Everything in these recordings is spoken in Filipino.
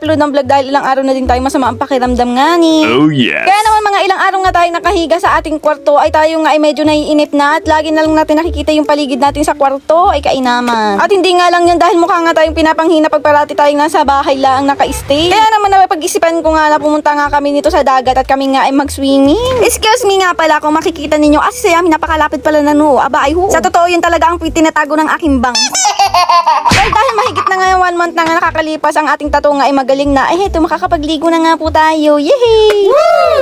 nakaka-upload ng vlog dahil ilang araw na din tayo masama ang pakiramdam nga ni. Oh yes. Kaya naman mga ilang araw nga tayo nakahiga sa ating kwarto ay tayo nga ay medyo naiinip na at lagi na lang natin nakikita yung paligid natin sa kwarto ay kainaman. At hindi nga lang yun dahil mukha nga tayong pinapanghina pag parati tayong nasa bahay lang naka-stay. Kaya naman napag-isipan ko nga na pumunta nga kami nito sa dagat at kami nga ay mag-swimming. Excuse me nga pala kung makikita ninyo si Yami napakalapit pala na no. Aba ay ho. Sa totoo yun talaga ang tinatago ng aking bang. Well, dahil mahigit na nga 1 month na nga nakakalipas ang ating tattoo nga ay magaling na. Eh heto makakapagligo na nga po tayo. Yehey!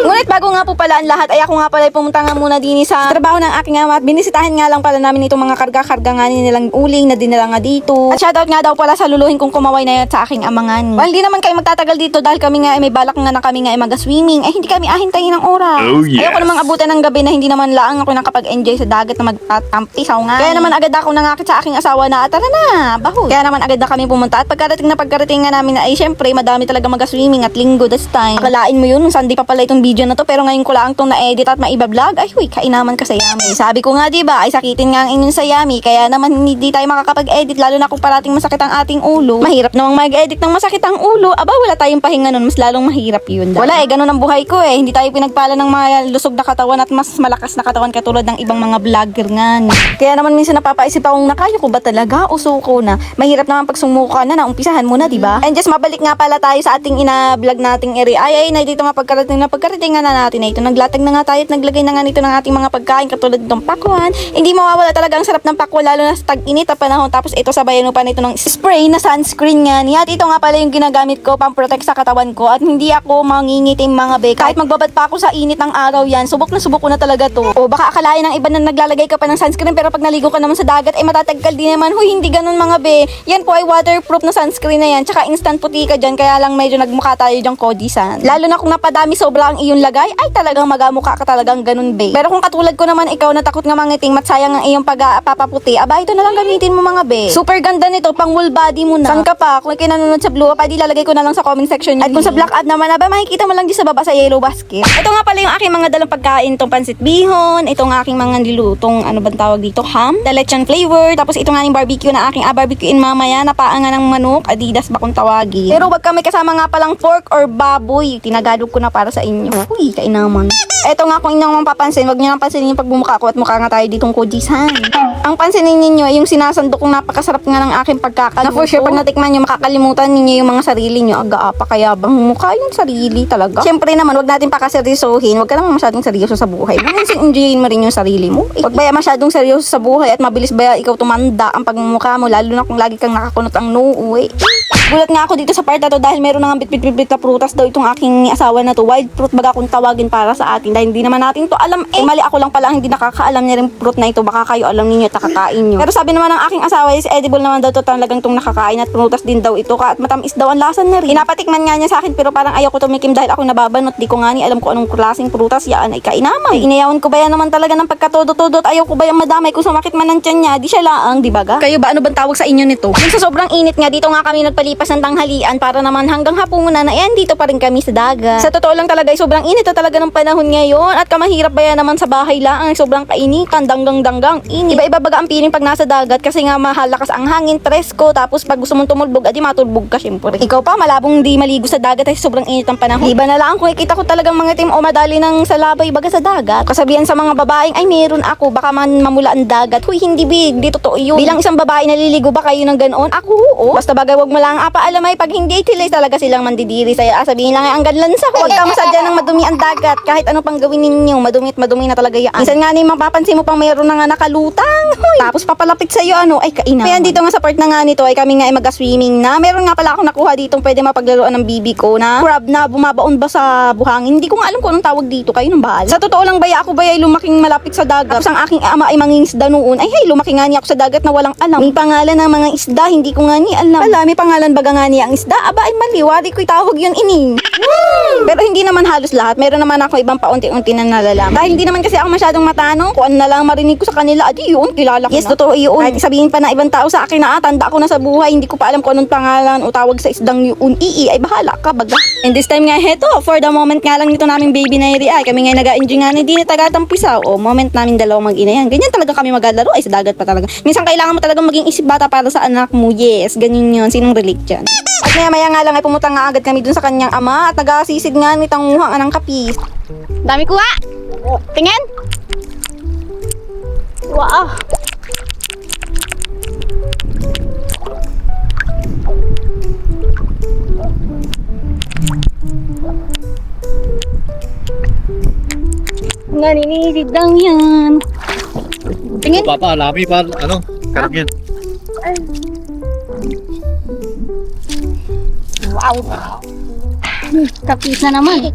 Ngunit bago nga po pala ang lahat ay ako nga pala ay pumunta nga muna din sa trabaho ng aking ama at binisitahin nga lang pala namin itong mga karga-karga nga nilang uling na dinala nga dito. At shoutout nga daw pala sa luluhin kong kumaway na yan sa aking ama nga ni. Well, hindi naman kayo magtatagal dito dahil kami nga ay may balak nga na kami nga ay mag-swimming. Eh hindi kami ahintayin ng oras. Oh, yes. Ayoko namang abutan ng gabi na hindi naman lang ako nakapag-enjoy sa dagat na magtatampisaw nga. Kaya naman agad ako nangakit sa aking asawa na tara na, bahoy. Kaya naman agad na kami pumunta at pagkarating nga namin na ay syempre madami talaga mag-swimming at linggo this time. Akalain mo yun, nung Sunday pa pala itong video na to pero ngayon ko lang itong na-edit at maiba-vlog. Ay huy, kainaman ka sa Yami. Sabi ko nga diba, ay sakitin nga ang inyong sa Yami kaya naman hindi tayo makakapag-edit lalo na kung parating masakit ang ating ulo. Mahirap namang mag-edit ng masakit ang ulo. Aba wala tayong pahinga nun, mas lalong mahirap yun. Wala ganun ang buhay ko eh. Hindi tayo pinagpala ng mga lusog na katawan at mas malakas na katawan katulad ng ibang mga vlogger nga. Kaya naman minsan napapaisip akong nakayo ko ba talaga o suko na. Mahirap naman pag sumuka na umpisahan mo na, diba? And just mabalik nga pala tayo sa ating ina-vlog nating area. Ay na dito nga pagkarating nga na natin na ito. Naglatag na nga tayo at naglagay na nga nito ng ating mga pagkain katulad nitong pakwan. Hindi mawawala talaga ang sarap ng pakwan lalo na sa tag-init na panahon. Tapos ito sabayan mo pa nito ng spray na sunscreen nga niya. At ito nga pala yung ginagamit ko pang-protect sa katawan ko. At hindi ako mangingitim mga be. Kahit magbabad pa ako sa init ng araw yan, subok ko na talaga to. O baka akalain ng iba na naglalagay ka pa ng sunscreen pero pag naligo ka naman sa dagat ay matatagkal din naman. Huy, hindi ganun mga be. Yan po ay waterproof na sunscreen na yan. Tsaka instant puti ka dyan. Kaya lang medyo nagmukha tayo dyang kodisan. Lalo na kung napadami sobra ang iyong lagay, ay talagang magamukha ka talagang ganun be. Pero kung katulad ko naman ikaw na takot nga mangiting matsayang ang iyong pagpapaputi, aba ito na lang gamitin mo mga be. Super ganda nito, pang full body mo na. San ka pa? Kung kinanonood sa blue, pwede lalagay ko na lang sa comment section. At kung sa black ad naman, aba makikita mo lang dyan sa baba sa yellow basket. Ito nga pala yung aking mga dalang pagkain, itong pansit bihon, itong aking mga nilutong ano bang tawag dito, ham, the lechon flavor, tapos ito nga yung barbecue na aking barbecuein mamaya, napaangan ng manok, Adidas ba kung tawagin. Pero wag kami kasama nga palang pork or baboy, tinagalog ko na para sa inyo. Uy, kainaman. Eto nga kung inyong mapapansin, wag niyo nang pansinin yung pagbumuka ko at mukha nga tayo ditong kujisan. Ang pansinin ninyo ay yung sinasandok kong napakasarap nga ng aking pagkakaluto. Na for sure pag natikman nyo makakalimutan ninyo yung mga sarili nyo. Aga-apa kaya bang mukha yung sarili talaga. Siyempre naman wag natin pakaseryosohin. Wag ka naman masyadong seryoso sa buhay. Minsan enjoyin mo rin yung sarili mo. Wag ba masyadong seryoso sa buhay at mabilis ba ikaw tumanda ang pagmumukha mo lalo na kung lagi kang nakakunot ang noo eh. Gulat nga ako dito sa part na to dahil meron na nga bit-bit na prutas daw itong aking asawa na to. Wild fruit baga kung tawagin para sa atin dahil hindi naman natin to alam eh. Mali ako lang pala ang hindi nakakaalam niya rin fruit na ito. Baka kayo alam ninyo at nakakain nyo. Pero sabi naman ng aking asawa is edible naman daw to talagang itong nakakain at prutas din daw ito. At matamis daw ang lasa na rin. Inapatikman nga niya sa akin pero parang ayaw ko tumikim dahil ako nababanot. Di ko nga ni alam ko anong klaseng prutas yan ay kainaman. Ay, inayawan ko ba yan naman talaga ng pagkatodo-todo at ayaw ko ba yan madamay kung sumakit man ng tiyan niya. Di siya laang, di ba ga? Kayo ba ano bang tawag sa inyo nito? Yung sa sobrang init nga dito nga kami nagpalipas ng tanghalian para naman hanggang hapunan na yan dito pa rin kami sa dagat. Sa totoo lang talaga ay sobrang init na talaga ng panahon ngayon at kamahirap ba yan naman sa bahay lang ang sobrang kainitan danggang init. Iba-iba baga ang feeling pag nasa dagat kasi nga mahalakas ang hangin, presko tapos pag gusto mong tumulbog adi matulbog ka syempre. Ikaw pa malabong di maligo sa dagat ay sobrang init ang panahon. Iba na lang kung ikita ko talagang mga team o madali ng salabay baga sa dagat. Kasabihan sa mga babaeng ay meron ako baka man mamula ang dagat. Huy hindi big, di totoo yun. Bilang isang babae naliligo ba kayo ng ganoon? Ako oo. Basta bagay wag mo lang apaalamay pag hindi tilay talaga silang mandidiri sa'yo. Sabihin lang ay ang ganlansa. Huwag ka masadya ng madumi ang dagat. Kahit ano pang gawin ninyo, madumi na talaga yan. Minsan nga ni mapapansin mo pang mayroon na nga nakalutang. Hoy. Tapos papalapit sa'yo ano, ay kainaman. Kaya dito nga sa part na nga nito ay kami nga ay mag-swimming na. Meron nga pala akong nakuha dito pwede mapaglaruan ng bibi ko na crab na bumabaon ba sa buhangin. Hindi ko nga alam kung anong tawag dito. Kayo nang bahala. Sa totoo lang baya ako baya ay lumaking malapit sa dagat. Tapos ang aking ama ay mangingisda noon. Ay hey, lumaki nga niya ako sa dagat na walang alam. May pangalan ng mga isda, hindi ko nga ni alam. Wala, may pangalan baga nga niya ang isda. Aba ay maliwari ko'y tawag yun ining. Pero hindi naman halos lahat. Meron naman ako ibang paunti-unti na nalalam. Dahil hindi naman kasi ako masyadong matanong. Kung ano na lang marinig ko sa kanila, adi yun, kilala ko na. Yes, totoo yun. Kahit sabihin pa na ibang tao sa akin na tanda ako na sa buhay, hindi ko pa alam kung anong pangalan o tawag sa isdang yun. Ay bahala ka baga. And this time nga heto, for the moment nga lang nito naming baby na iri ay kami nga nag-enjoy nga ni taga-tampisaw. O moment namin dalawang mag-ina yan. Ganyan talaga kami maglalaro ay sa dagat pa talaga. Minsan kailangan mo talagang maging isip bata para sa anak mo. Yes, ganyan yun. Sinong relate dyan? At maya nga lang ay pumunta nga agad kami dun sa kanyang ama at nagasisid nga ni tanguhang anang kapis. Dami kuha. Tingin. Wow. Naninisid lang yan. Tingin. Papa, lami pa, ano, karap yan. Wow. Kapis na naman.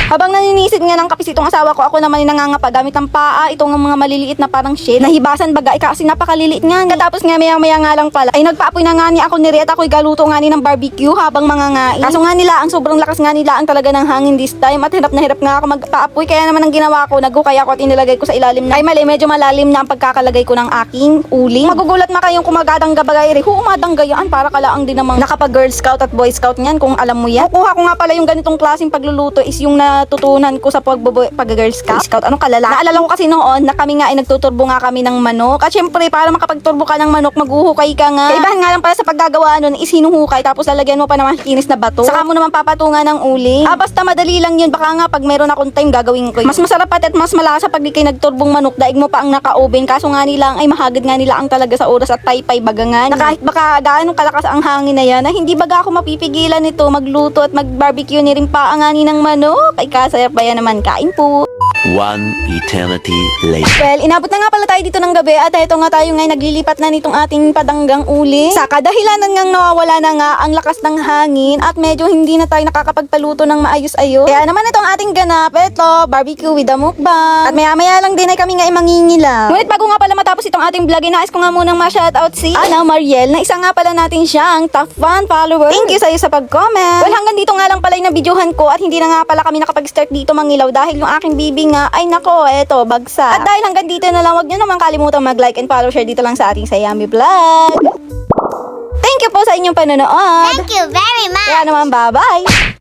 Habang naninisid nga ng kapis itong asawa ko, ako naman ay nangangapa gamit ang paa, itong mga maliliit na parang shell. Nahibasan baga, kasi napakaliliit nga. Katapos nga maya nga lang pala, ay nagpaapoy na nga ni ako ni Riet, ako'y galuto nga ni ng barbecue habang mga ngain. Kaso nga nila, ang sobrang lakas nga nila ang talaga ng hangin this time at hirap na hirap nga ako magpaapoy. Kaya naman ang ginawa ko, naghukay ako at inilagay ko sa ilalim na. Ay mali, medyo malalim na ang pagkakalagay ko ng aking uling. Magugulat na kayong kumagadang gabagay, humadang gayaan para kalaang din namang nakapag Girl Scout at Boy Scout niyan kung alam mo yan. Kukuha ko nga pala yung ganitong klaseng pagluluto is yung natutunan ko sa pag-Girl Scout. Anong kalala? Naalala ko kasi noon na kami nga ay nagtuturbo nga kami ng manok. At syempre, para makapagturbo ka ng manok, maghuhukay ka nga. Kaibahan nga lang pala sa paggagawa nun is hinuhukay tapos lalagyan mo pa naman kinis na bato. Saka mo naman papatungan ng uling. Basta madali lang yun. Baka nga pag meron akong time gagawin ko yun. Mas masarap at mas malasa pag di kayo nagturbong manok, daig mo pa ang naka-oven. Kaso nga nila ay mahagad nga nila ang talaga sa oras at paypay baga nga. Na kahit baka gaano kalakas ang hangin na yan, na hindi baga ako mapipigilan nito magluto at mag-barbecue ni rin pa ang ani ng manok. Ay kasaya pa yan naman, kain po. One eternity later. Well, inabot na nga pala tayo dito ng gabi at eto nga tayo ngayon naglilipat na nitong ating padanggang uli. Sa kadahilanan ngang nawawala na nga ang lakas ng hangin at medyo hindi na tayo nakakapagpaluto ng maayos-ayos. Kaya naman itong ating ganap, eto, barbecue with a mukbang. At maya-maya lang din ay kami nga mangingila. Ngunit bago nga pala matapos itong ating vlog, inais ko nga munang ma-shoutout si Ana Mariel na isa nga pala natin siyang top fan follower. Thank you sa'yo sa pag-comment. Well, hanggang dito nga lang pala yung nabidyohan ko at hindi na nga pala kami nakapag-start dito mangilaw dahil yung aking bibi nga ay nako, eto, bagsak. At dahil hanggang dito na lang, huwag nyo naman kalimutan mag-like and follow, share dito lang sa ating Sayami Vlog. Thank you po sa inyong panonood. Thank you very much. Kaya naman, bye-bye.